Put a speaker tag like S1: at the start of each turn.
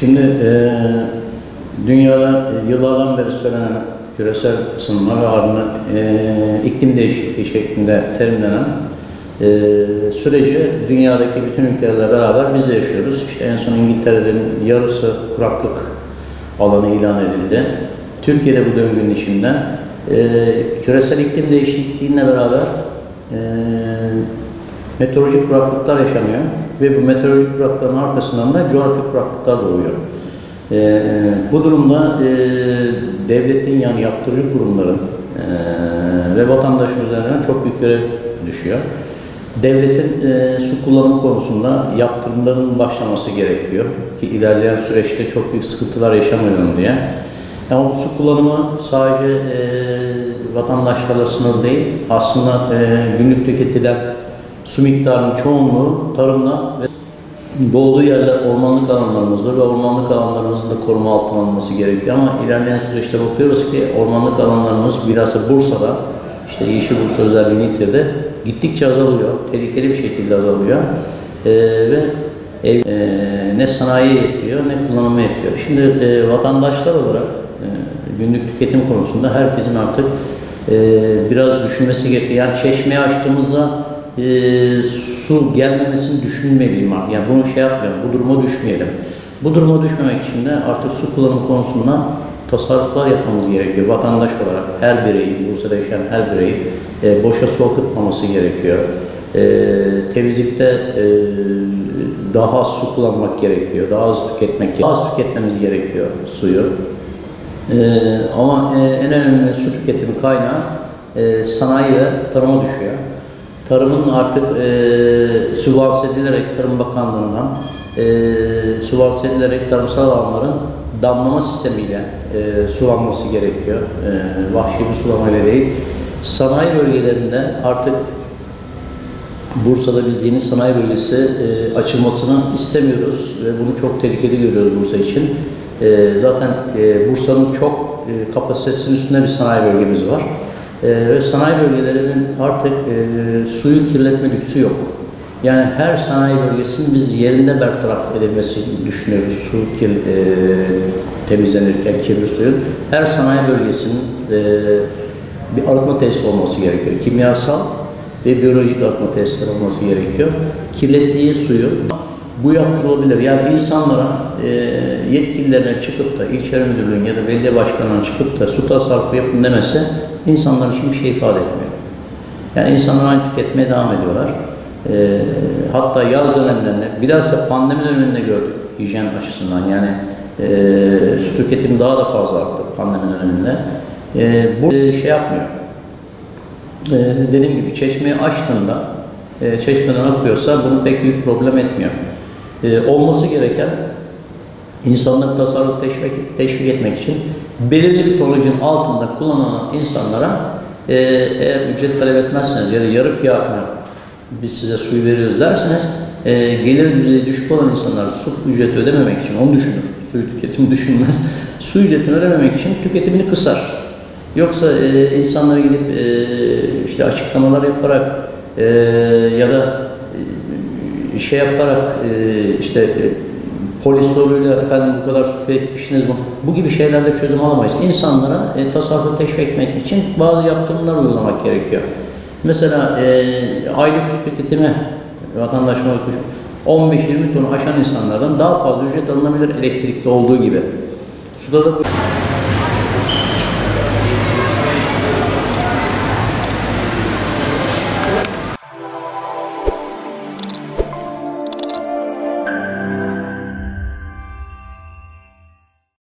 S1: Şimdi dünyada yıllardan beri söylenen küresel ısınma ve ardından iklim değişikliği şeklinde terimlenen süreci dünyadaki bütün ülkelerle beraber biz de yaşıyoruz. İşte en son İngiltere'nin yarısı kuraklık alanı ilan edildi. Türkiye'de bu döngünün içinde küresel iklim değişikliğine beraber meteorolojik kuraklıklar yaşanıyor ve bu meteorolojik kuraklıkların arkasından da coğrafi kuraklıklar doğuyor. Bu durumda devletin yani yaptırıcı kurumların ve vatandaşın üzerine çok büyük görev düşüyor. Devletin su kullanımı konusunda yaptırımların başlaması gerekiyor ki ilerleyen süreçte çok büyük sıkıntılar yaşamayalım diye. Yani bu su kullanımı sadece vatandaşlarla sınırlı değil, aslında günlük tüketilen su miktarının çoğunluğu tarımla ve doğduğu yerler ormanlık alanlarımızdır ve ormanlık alanlarımızın da koruma altına alınması gerekiyor. Ama ilerleyen süreçte bakıyoruz ki ormanlık alanlarımız bilhassa Bursa'da, işte Yeşil Bursa özelliğini yitirdi, gittikçe azalıyor, tehlikeli bir şekilde azalıyor ve ne sanayiye yetiyor ne kullanıma yetiyor. Şimdi vatandaşlar olarak günlük tüketim konusunda herkesin artık biraz düşünmesi gerekiyor. Yani çeşmeyi açtığımızda su gelmemesini düşünmeliyim. Yani bunu yapmayalım, bu duruma düşmeyelim. Bu duruma düşmemek için de artık su kullanımı konusunda tasarruflar yapmamız gerekiyor. Vatandaş olarak her bireyin, Bursa'da yaşayan her bireyin boşa su akıtmaması gerekiyor. Temizlikte daha az su kullanmak gerekiyor, daha az tüketmemiz gerekiyor suyu. Ama en önemli su tüketimi kaynağı sanayi ve tarıma düşüyor. Tarımın artık sübvanse edilerek Tarım Bakanlığı'ndan sübvanse edilerek tarımsal alanların damlama sistemiyle sulanması gerekiyor. Vahşi bir sulamayla değil. Sanayi bölgelerinde artık Bursa'da biz yeni sanayi bölgesi açılmasını istemiyoruz ve bunu çok tehlikeli görüyoruz Bursa için. Zaten Bursa'nın çok kapasitesinin üstünde bir sanayi bölgemiz var. Ve sanayi bölgelerinin artık suyu kirletme lüksü yok. Yani her sanayi bölgesinin biz yerinde bertaraf edilmesini düşünüyoruz. Su temizlenirken kirli suyun. Her sanayi bölgesinin bir arıtma tesisi olması gerekiyor. Kimyasal ve biyolojik arıtma tesisleri olması gerekiyor. Kirlettiği suyu bu yaptırılabilir. Yani insanlara, yetkililerine çıkıp da İlçe Müdürlüğü'nün ya da belediye başkanına çıkıp da su tasarrufu yapın demese insanlar için bir şey ifade etmiyor. Yani insanlar aynı tüketmeye devam ediyorlar. Hatta yaz dönemlerinde, bilhassa pandemi döneminde gördük hijyen açısından. Yani su tüketimi daha da fazla arttı pandemi döneminde. Bu yapmıyor. Dediğim gibi çeşmeyi açtığında, çeşmeden akıyorsa bunu pek büyük problem etmiyor. Olması gereken insanlık tasarrufu teşvik etmek için belirli bir tonajın altında kullanan insanlara eğer ücret talep etmezseniz ya da yarı fiyatına biz size suyu veriyoruz derseniz gelir düzeyi düşük olan insanlar su ücreti ödememek için onu düşünür. Suyu tüketimi düşünmez. Su ücretini ödememek için tüketimini kısar. Yoksa insanlara gidip işte açıklamalar yaparak ya da yaparak işte polis soruyla efendim bu kadar su tüketmişsiniz bu gibi şeylerle çözüm alamayız. İnsanlara tasarrufu teşvik etmek için bazı yaptırımlar uygulamak gerekiyor. Mesela aylık su tüketimi vatandaşına 15-20 tonu aşan insanlardan daha fazla ücret alınabilir elektrikte olduğu gibi. Suda da